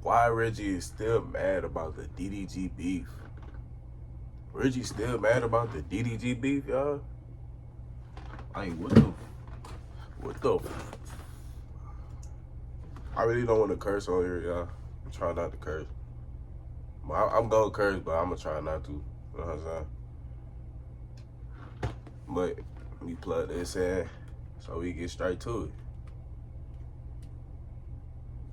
why Reggie is still mad about the DDG beef. Reggie still mad about the DDG beef, y'all? Like, what the? I really don't want to curse on here, y'all. I'm trying not to curse. I'm gonna curse, but I'm gonna try not to. You know what I'm saying? But we plug this in so we get straight to it.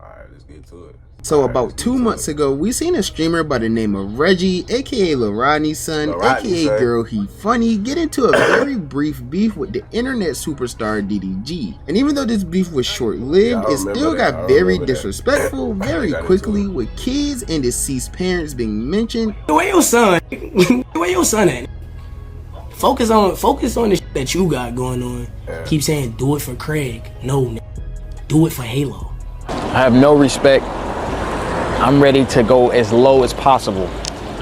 Alright, let's get to it. So about 2 months ago, we seen a streamer by the name of Reggie, aka Lil Rodney's son, aka Girl He Funny, get into a very brief beef with the internet superstar DDG. And even though this beef was short-lived, it still got very disrespectful very quickly, with kids and deceased parents being mentioned. Where your son? Where your son at? Focus on the shit that you got going on. Keep saying do it for Craig. No, do it for Halo. I have no respect. I'm ready to go as low as possible.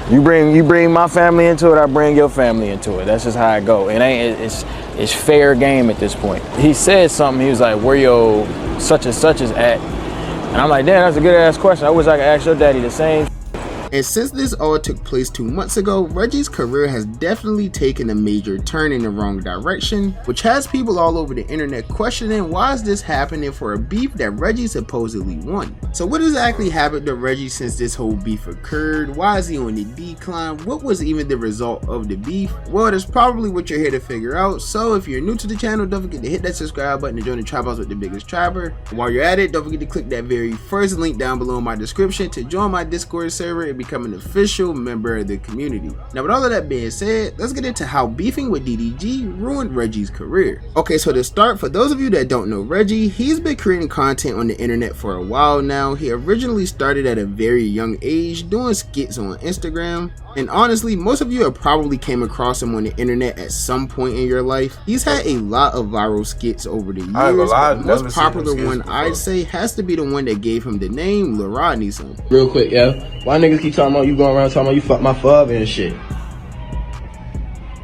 You bring my family into it, I bring your family into it. That's just how I go. It's fair game at this point. He said something, he was like, where your such and such is at? And I'm like, damn, that's a good ass question. I wish I could ask your daddy the same. And since this all took place 2 months ago, Reggie's career has definitely taken a major turn in the wrong direction, which has people all over the internet questioning why is this happening for a beef that Reggie supposedly won. So what exactly happened to Reggie since this whole beef occurred? Why is he on the decline? What was even the result of the beef? Well, that's probably what you're here to figure out. So if you're new to the channel, don't forget to hit that subscribe button to join the Tribe House with the biggest trapper. While you're at it, don't forget to click that very first link down below in my description to join my Discord server and become an official member of the community. Now with all of that being said, let's get into how beefing with DDG ruined Reggie's career. Okay, so to start, for those of you that don't know Reggie, he's been creating content on the internet for a while now. He originally started at a very young age doing skits on Instagram, and honestly most of you have probably came across him on the internet at some point in your life. He's had a lot of viral skits over the years, but the most popular one I'd say has to be the one that gave him the name Lil Rodney's son. Real quick, yeah. Why niggas keep talking about you going around talking about you fuck my father and shit?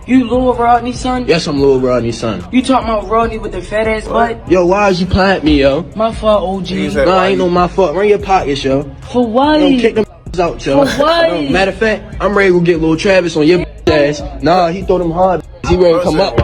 You Lil Rodney's son? Yes, I'm Lil Rodney's son. You talking about Rodney with the fat ass butt? Yo, why is you playing at me, yo? My fault, OG. Nah, ain't no my fault. Run your pockets, yo. For what? Don't kick them out, yo. For what? Matter of fact, I'm ready to get Lil Travis on your ass. Nah, he throw them hard. He ready to come up.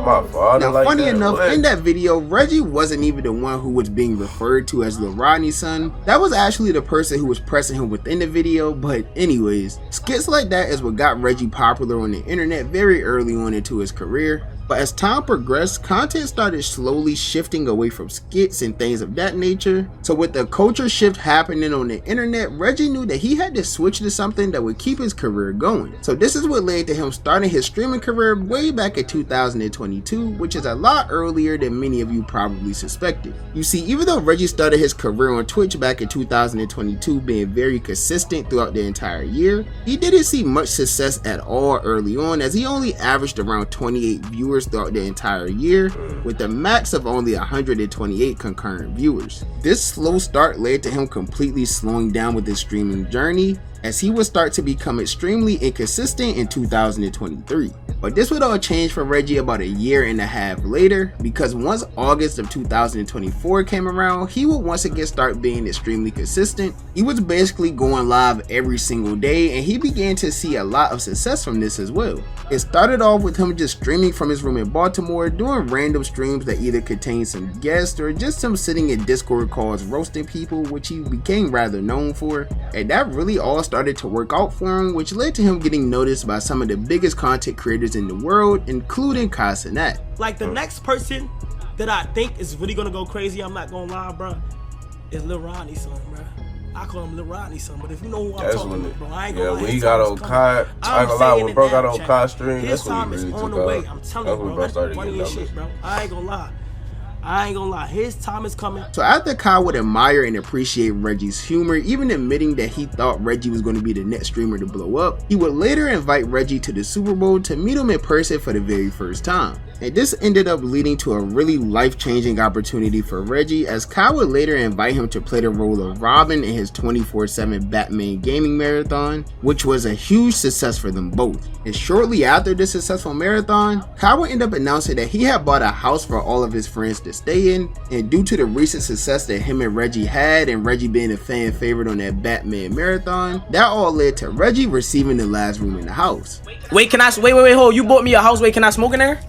Now, funny enough, in that video, Reggie wasn't even the one who was being referred to as Lil Rodney's son. That was actually the person who was pressing him within the video, but anyways, skits like that is what got Reggie popular on the internet very early on into his career. But as time progressed, content started slowly shifting away from skits and things of that nature. So with the culture shift happening on the internet, Reggie knew that he had to switch to something that would keep his career going. So this is what led to him starting his streaming career way back in 2022, which is a lot earlier than many of you probably suspected. You see, even though Reggie started his career on Twitch back in 2022 being very consistent throughout the entire year, he didn't see much success at all early on, as he only averaged around 28 viewers throughout the entire year, with a max of only 128 concurrent viewers. This slow start led to him completely slowing down with his streaming journey, as he would start to become extremely inconsistent in 2023. But this would all change for Reggie about a year and a half later, because once August of 2024 came around, he would once again start being extremely consistent. He was basically going live every single day, and he began to see a lot of success from this as well. It started off with him just streaming from his room in Baltimore, doing random streams that either contained some guests or just him sitting in Discord calls roasting people, which he became rather known for, and that really all started to work out for him, which led to him getting noticed by some of the biggest content creators in the world, including Kai Cenat. Like the next person that I think is really gonna go crazy, I'm not gonna lie, bro, is Lil Rodney's son, bro. I call him Lil Rodney's son, but if you know who I'm talking about, bro, I ain't gonna lie. When he got on Kai, I ain't gonna lie, when bro got on Kai stream, that's when he really took off. I'm telling you, bro, that's funny as shit, bro. I ain't gonna lie. His time is coming. So after Kai would admire and appreciate Reggie's humor, even admitting that he thought Reggie was going to be the next streamer to blow up, he would later invite Reggie to the Super Bowl to meet him in person for the very first time. And this ended up leading to a really life-changing opportunity for Reggie, as Kyle would later invite him to play the role of Robin in his 24/7 Batman gaming marathon, which was a huge success for them both. And shortly after this successful marathon, Kyle would end up announcing that he had bought a house for all of his friends to stay in, and due to the recent success that him and Reggie had, and Reggie being a fan favorite on that Batman marathon, that all led to Reggie receiving the last room in the house. Wait, hold. You bought me a house. Wait, can I smoke in there?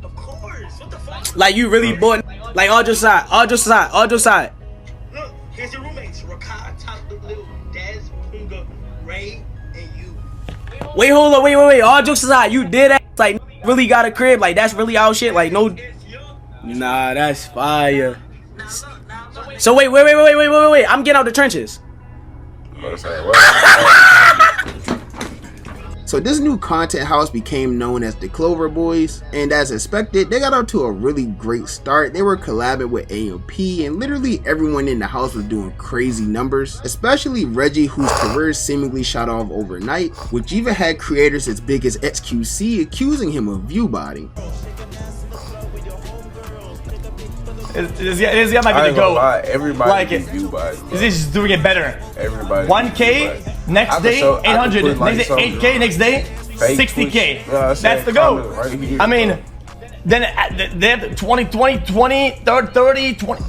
Of course. What the fuck? Like, you really bought, like, all just side. Look, here's your roommates. Rakai, Top, Little, Daz, Punga, Ray, and you. Wait, hold on. Wait. All jokes aside, you did that? Like, really got a crib? Like, that's really our shit? Like, no. Nah, that's fire. So wait. I'm getting out the trenches. So this new content house became known as the Clover Boys, and as expected, they got out to a really great start. They were collabing with AMP, and literally everyone in the house was doing crazy numbers, especially Reggie, whose career seemingly shot off overnight, which even had creators as big as XQC accusing him of view botting. This guy might be the GOAT. Everybody like view botting. He's just doing it better. Everybody. 1K next day, 800. Next day, 8K next day, 60K. That's the GOAT. I mean, then they have 20, 30, 20.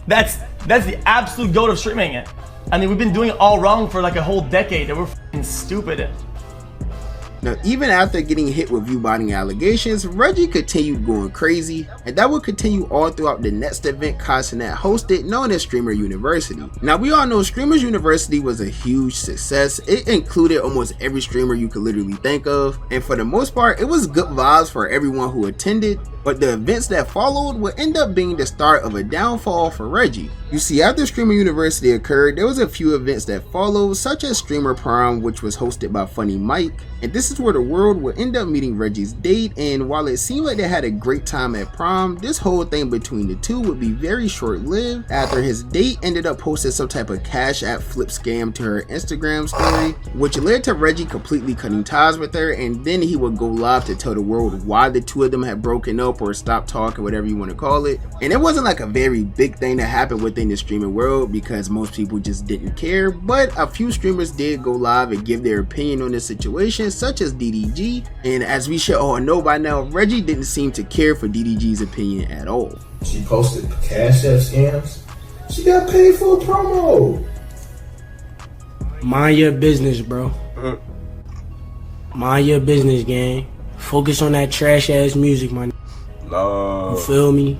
That's the absolute GOAT of streaming. I mean, we've been doing it all wrong for like a whole decade. That we're fucking stupid. Now, even after getting hit with view botting allegations, Reggie continued going crazy, and that would continue all throughout the next event Castanet hosted, known as Streamer University. Now, we all know Streamers University was a huge success. It included almost every streamer you could literally think of, and for the most part, it was good vibes for everyone who attended, but the events that followed would end up being the start of a downfall for Reggie. You see, after Streamer University occurred, there was a few events that followed, such as Streamer Prom, which was hosted by Funny Mike, and this is where the world would end up meeting Reggie's date, and while it seemed like they had a great time at prom, this whole thing between the two would be very short-lived after his date ended up posting some type of Cash App flip scam to her Instagram story, which led to Reggie completely cutting ties with her, and then he would go live to tell the world why the two of them had broken up or stopped talking, whatever you want to call it. And it wasn't like a very big thing that happened within the streaming world because most people just didn't care, but a few streamers did go live and give their opinion on the situation, such as DDG, and as we should all know by now, Reggie didn't seem to care for DDG's opinion at all. She posted Cash App scams. She got paid for a promo. Mind your business, bro. Mind your business, gang. Focus on that trash ass music, man. No. You feel me?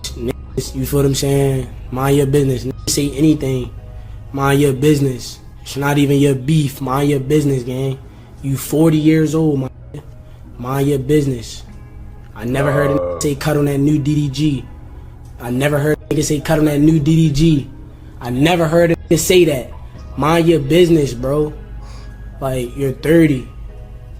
You feel what I'm saying? Mind your business. Say anything. Mind your business. It's not even your beef. Mind your business, gang. You 40 years old, man. Mind your business. I never heard a nigga say cut on that new DDG. I never heard a nigga say cut on that new DDG. I never heard a nigga say that. Mind your business, bro. Like, you're 30.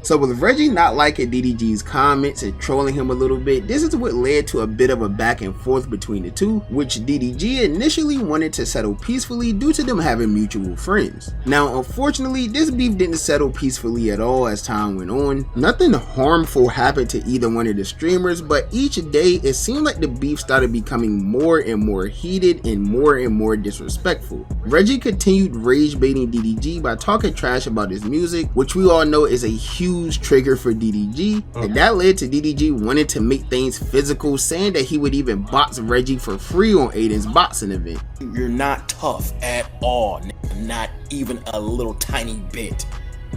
So with Reggie not liking DDG's comments and trolling him a little bit, this is what led to a bit of a back and forth between the two, which DDG initially wanted to settle peacefully due to them having mutual friends. Now unfortunately, this beef didn't settle peacefully at all as time went on. Nothing harmful happened to either one of the streamers, but each day it seemed like the beef started becoming more and more heated and more disrespectful. Reggie continued rage baiting DDG by talking trash about his music, which we all know is a huge trigger for DDG, and that led to DDG wanting to make things physical, saying that he would even box Reggie for free on Aiden's boxing event. You're not tough at all, not even a little tiny bit.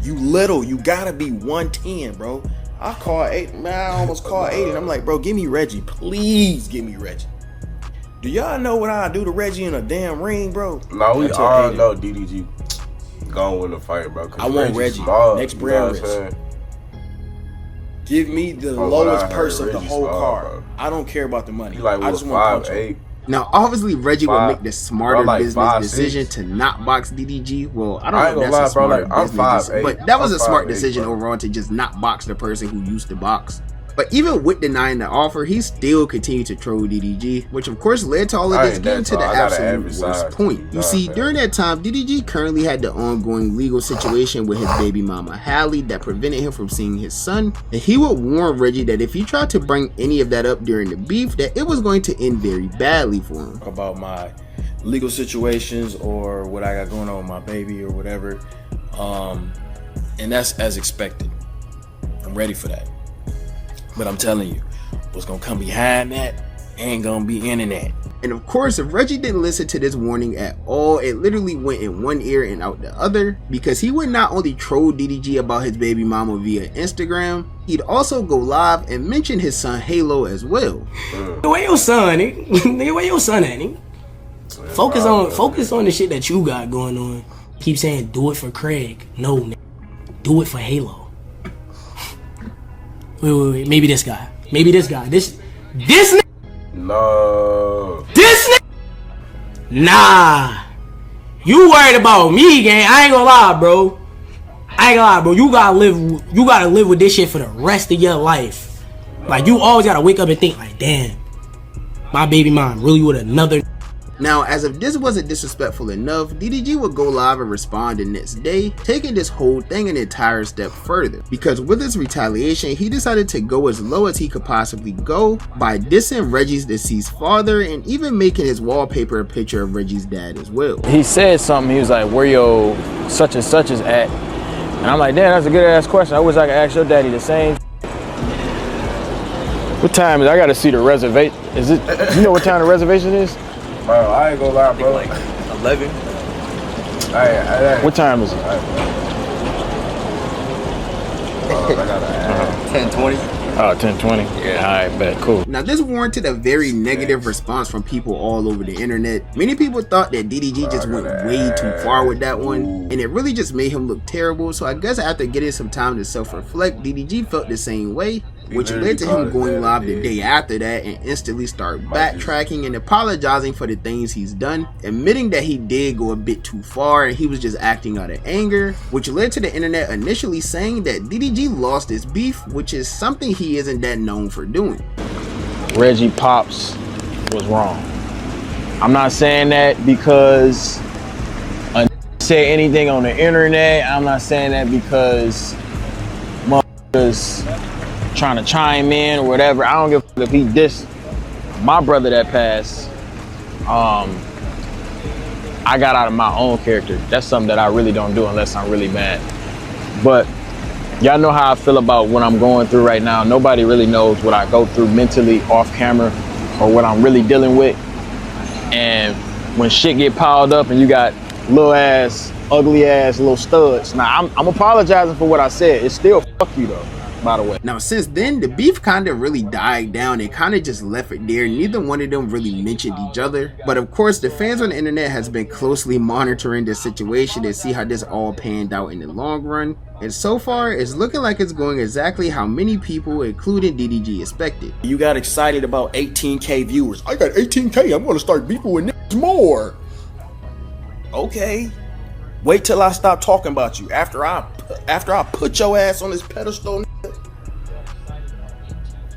You little, you gotta be 110, bro. I call Aiden, man, I almost called Aiden. I'm like, bro, give me Reggie, please give me Reggie. Do y'all know what I do to Reggie in a damn ring, bro? No, we all know DDG gonna win the fight, bro. I want Reggie, small, next brand wrist. Give me the lowest purse of the whole card. Bro. I don't care about the money. Like, I just want to punch him. Now, obviously, Reggie would make the smarter business decision to not box DDG. Well, I don't know if that's a smart business, but that was a smart decision overall to just not box the person who used to box. But even with denying the offer, he still continued to troll DDG, which of course led to all of this getting to the absolute worst point. You see, during that time, DDG currently had the ongoing legal situation with his baby mama Hallie that prevented him from seeing his son, and he would warn Reggie that if he tried to bring any of that up during the beef, that it was going to end very badly for him. About my legal situations or what I got going on with my baby or whatever, and that's as expected. I'm ready for that. But I'm telling you, what's gonna come behind that ain't gonna be internet. And of course, if Reggie didn't listen to this warning at all, it literally went in one ear and out the other, because he would not only troll DDG about his baby mama via Instagram, he'd also go live and mention his son Halo as well. Where your son, nigga? Where your son at, nigga? Focus on the shit that you got going on. Keep saying do it for Craig. No, nigga. Do it for Halo. Wait. Maybe this guy. This nigga. No. This nigga. Nah. You worried about me, gang. I ain't gonna lie, bro. You gotta live with this shit for the rest of your life. Like, you always gotta wake up and think like, damn, my baby mom really with another. Now, as if this wasn't disrespectful enough, DDG would go live and respond the next day, taking this whole thing an entire step further. Because with his retaliation, he decided to go as low as he could possibly go by dissing Reggie's deceased father and even making his wallpaper a picture of Reggie's dad as well. He said something, he was like, where your such and such is at? And I'm like, damn, that's a good ass question. I wish I could ask your daddy the same. What time is it? I gotta see the reservation. Is it, you know what time the reservation is? Bro, I ain't gonna lie, bro. Like 11. What time is it? I gotta 10:20. Oh, 10:20. Yeah. Alright, bet, cool. Now, this warranted a very negative response from people all over the internet. Many people thought that DDG just went way too far with that one, and it really just made him look terrible. So I guess after getting some time to self-reflect, DDG felt the same way, which led to him going live the day after that and instantly start backtracking and apologizing for the things he's done, admitting that he did go a bit too far and he was just acting out of anger, which led to the internet initially saying that DDG lost his beef, which is something he isn't that known for doing. Reggie Pops was wrong. I'm not saying that because I say anything on the internet. I'm not saying that because motherfuckers trying to chime in or whatever. I don't give a fuck if he dissed my brother that passed. I got out of my own character. That's something that I really don't do unless I'm really mad. But y'all know how I feel about what I'm going through right now. Nobody really knows what I go through mentally off camera or what I'm really dealing with. And when shit get piled up and you got little ass, ugly ass little studs. Now I'm apologizing for what I said. It's still fuck you though, by the way. Now, since then, the beef kind of really died down and kind of just left it there. Neither one of them really mentioned each other. But of course, the fans on the internet has been closely monitoring the situation to see how this all panned out in the long run. And so far, it's looking like it's going exactly how many people, including DDG, expected. You got excited about 18K viewers. I got 18K, I'm gonna start beefing with niggas more. Okay. Wait till I stop talking about you. After I put your ass on this pedestal,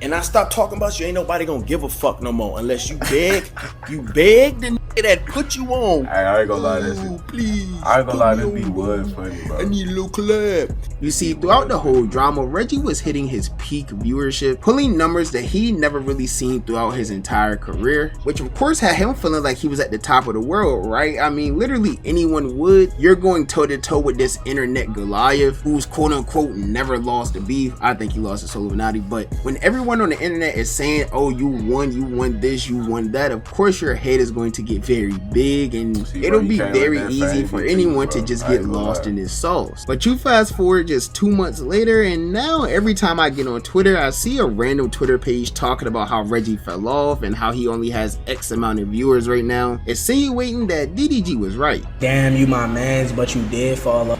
and I stop talking about you, ain't nobody gonna give a fuck no more unless you beg the nigga that put you on. I ain't gonna lie, this please. I ain't gonna lie, this beat was funny, bro. I need a little collab. You see, throughout the whole drama, Reggie was hitting his peak viewership, pulling numbers that he never really seen throughout his entire career, which of course had him feeling like he was at the top of the world, right? I mean, literally anyone would. You're going toe to toe with this internet Goliath who's quote unquote never lost a beef. I think he lost to Illuminati, but when everyone on the internet is saying, oh, you won this, you won that, of course your head is going to get very big, and it'll be very easy for anyone to just get lost in this sauce. But you fast forward just 2 months later, and now every time I get on Twitter, I see a random Twitter page talking about how Reggie fell off and how he only has X amount of viewers right now, insinuating that DDG was right. Damn, you my mans, but you did fall off.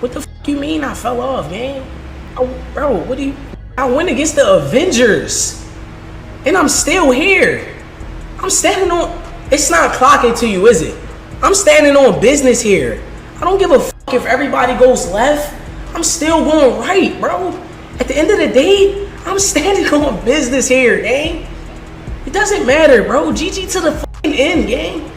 What the f you mean I fell off, man? Oh, bro, what do you... I went against the Avengers, and I'm still here. I'm standing on... It's not clocking to you, is it? I'm standing on business here. I don't give a f if everybody goes left. I'm still going right, bro. At the end of the day, I'm standing on business here, gang. It doesn't matter, bro. GG to the fucking end, gang.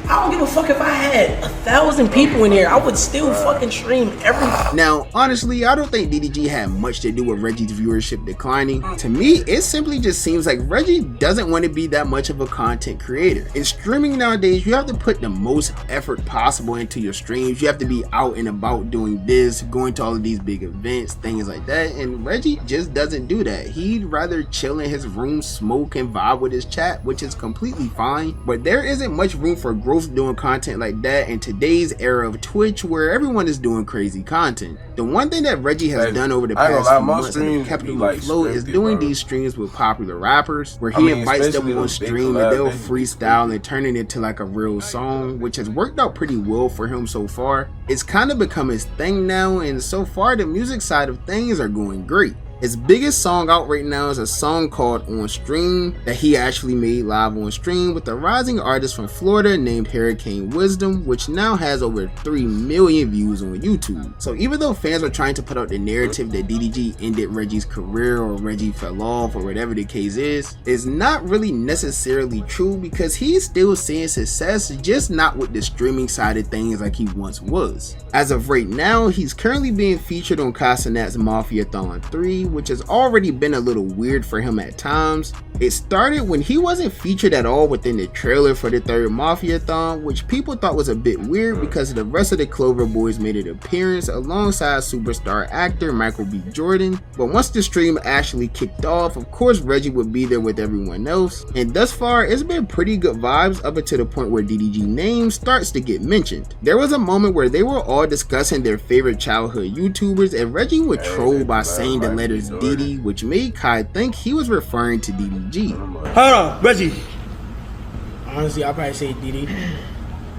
I don't give a fuck if I had 1,000 people in here. I would still fucking stream everything. Now, honestly, I don't think DDG had much to do with Reggie's viewership declining. To me, it simply just seems like Reggie doesn't want to be that much of a content creator. In streaming nowadays, you have to put the most effort possible into your streams. You have to be out and about doing this, going to all of these big events, things like that. And Reggie just doesn't do that. He'd rather chill in his room, smoke, and vibe with his chat, which is completely fine. But there isn't much room for growth doing content like that in today's era of Twitch, where everyone is doing crazy content. The one thing that Reggie has done over the past few months and kept him afloat is doing these streams with popular rappers, where he invites them on stream and they'll freestyle and turn it into like a real song, which has worked out pretty well for him so far. It's kind of become his thing now, and so far the music side of things are going great. His biggest song out right now is a song called On Stream that he actually made live on stream with a rising artist from Florida named Hurricane Wisdom, which now has over 3 million views on YouTube. So even though fans are trying to put out the narrative that DDG ended Reggie's career or Reggie fell off or whatever the case is, it's not really necessarily true, because he's still seeing success, just not with the streaming side of things like he once was. As of right now, he's currently being featured on Casanat's Mafiathon 3, which has already been a little weird for him at times. It started when he wasn't featured at all within the trailer for the third Mafiathon, which people thought was a bit weird because the rest of the Clover Boys made an appearance alongside superstar actor Michael B. Jordan. But once the stream actually kicked off, of course Reggie would be there with everyone else, and thus far it's been pretty good vibes up until the point where DDG name starts to get mentioned. There was a moment where they were all discussing their favorite childhood YouTubers, and Reggie would troll by saying the letters DD, which made Kai think he was referring to DDG. Hold on, Reggie. Honestly, I'll probably say DD.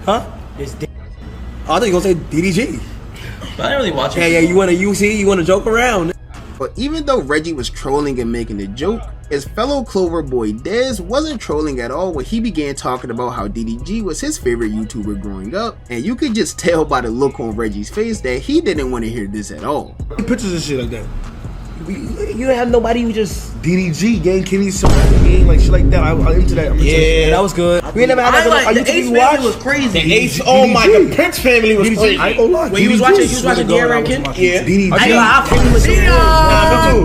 Huh? It's D. Oh, I thought you were gonna say DDG. I didn't really watch it. Yeah, you wanna joke around. But even though Reggie was trolling and making a joke, his fellow Clover boy Dez wasn't trolling at all when he began talking about how DDG was his favorite YouTuber growing up, and you could just tell by the look on Reggie's face that he didn't want to hear this at all. Pictures and shit like that. You don't have nobody who just DDG, gang, Kenny, game, like shit like that. I'm into that. Yeah, that was good. We never had that. The Ace family was crazy. The Ace, oh my, the Prince family was crazy. I ain't gonna lie. When you was watching De'Aaron King? Yeah. DDG. I fucking was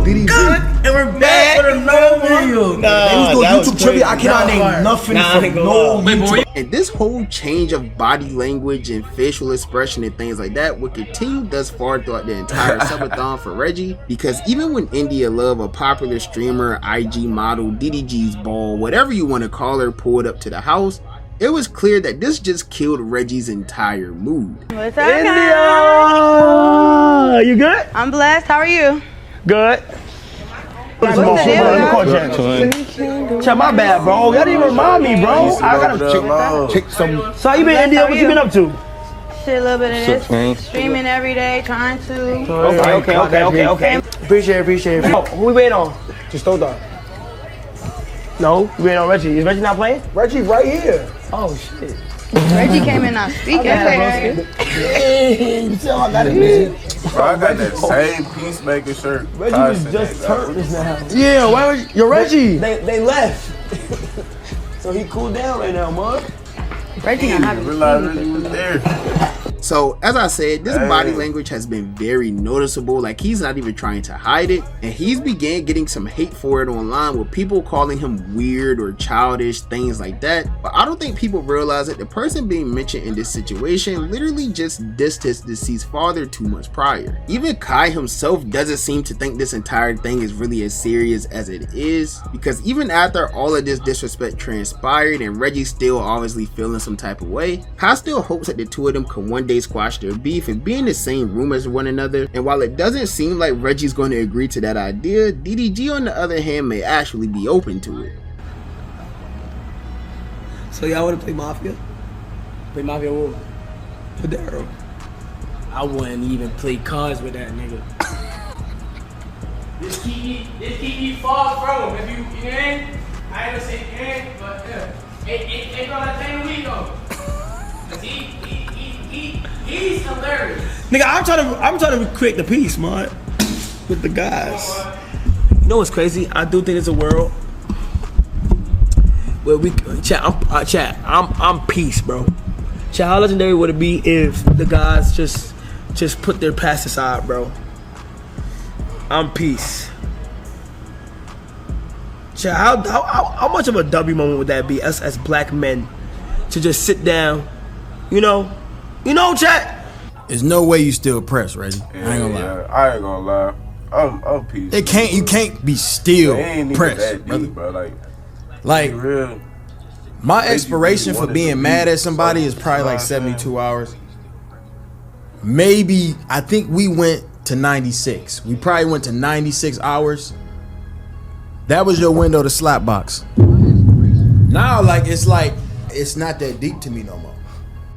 DDG. And we're back with another video. Nah, that was YouTube trivia. I cannot name nothing from no YouTube. And this whole change of body language and facial expression and things like that would continue thus far throughout the entire subathon for Reggie, because even when India Love, a popular streamer, IG model, DDG's ball, whatever you want to call her, pulled up to the house, it was clear that this just killed Reggie's entire mood. What's up, India! guys? You good? I'm blessed. How are you? Good. What's the deal, Check my bad, bro. Y'all didn't even remind me, bro. I gotta check some. So you been in India? What you been up to? Shit, a little bit of this. Streaming every day, trying to. Okay. Appreciate it. Oh, who we waiting on? Just throw that. No, we waiting on Reggie. Is Reggie not playing? Reggie right here. Oh shit. Reggie came in not speaking. You tell I got it. Bro, I got that same Peacemaker shirt. Reggie was just turned this now. Yeah, why was you're Reggie? They left. So he cooled down right now, man. Reggie not having Reggie was there. So, as I said, this body language has been very noticeable, like he's not even trying to hide it, and he's began getting some hate for it online with people calling him weird or childish, things like that. But I don't think people realize that the person being mentioned in this situation literally just dissed his deceased father 2 months prior. Even Kai himself doesn't seem to think this entire thing is really as serious as it is, because even after all of this disrespect transpired and Reggie's still obviously feeling some type of way, Kai still hopes that the two of them could one day squash their beef and be in the same room as one another. And while it doesn't seem like Reggie's going to agree to that idea, DDG on the other hand may actually be open to it. So y'all want to play Mafia? Play Mafia what? Federo. I wouldn't even play cards with that nigga. This keep you far from him. If you ain't, I ain't gonna say ain't, but it gonna take a week though. Cause he's hilarious. Nigga, I'm trying to create the peace, man, with the guys. You know what's crazy? I do think there's a world where we I'm peace, bro. Chat, how legendary would it be if the guys just put their past aside, bro? I'm peace. Chat, how much of a W moment would that be, us as black men, to just sit down, you know, chat? There's no way you still pressed, Reggie. Yeah, I ain't gonna lie. I ain't gonna lie. I'm peace. You can't be still pressed, that deep, brother. bro. Like real. My expiration for being mad at somebody is probably like 72 hours. Maybe, I think we went to 96. We probably went to 96 hours. That was your window to slap box. Now, it's not that deep to me no more.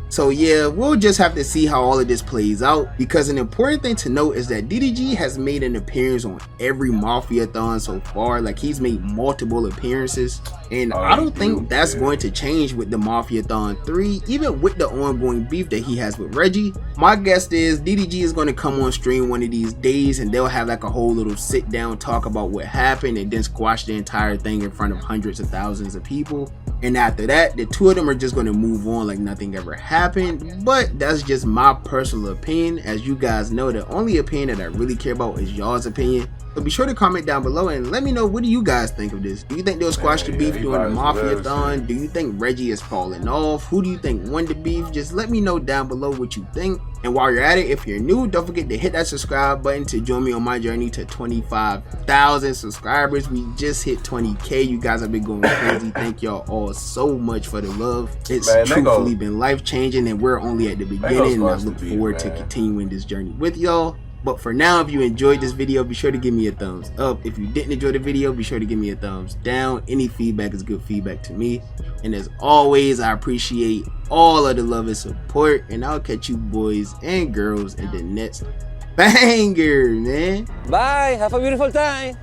So yeah, we'll just have to see how all of this plays out, because an important thing to note is that DDG has made an appearance on every Mafia-thon so far. Like, he's made multiple appearances, and I don't think that's going to change with the Mafia-thon 3, even with the ongoing beef that he has with Reggie. My guess is DDG is going to come on stream one of these days, and they'll have like a whole little sit down talk about what happened, and then squash the entire thing in front of hundreds of thousands of people. And after that, the two of them are just going to move on like nothing ever happened. But that's just my personal opinion. As you guys know, the only opinion that I really care about is y'all's opinion. So be sure to comment down below and let me know, what do you guys think of this? Do you think they'll squash the beef during the Mafia-thon? Do you think Reggie is falling off? Who do you think won the beef? Just let me know down below what you think. And while you're at it, if you're new, don't forget to hit that subscribe button to join me on my journey to 25,000 subscribers. We just hit 20K. You guys have been going crazy. Thank y'all all so much for the love. It's truthfully been life-changing, and we're only at the beginning, and I look forward to continuing this journey with y'all. But for now, if you enjoyed this video, be sure to give me a thumbs up. If you didn't enjoy the video, be sure to give me a thumbs down. Any feedback is good feedback to me. And as always, I appreciate all of the love and support. And I'll catch you boys and girls in the next banger, man. Bye. Have a beautiful time.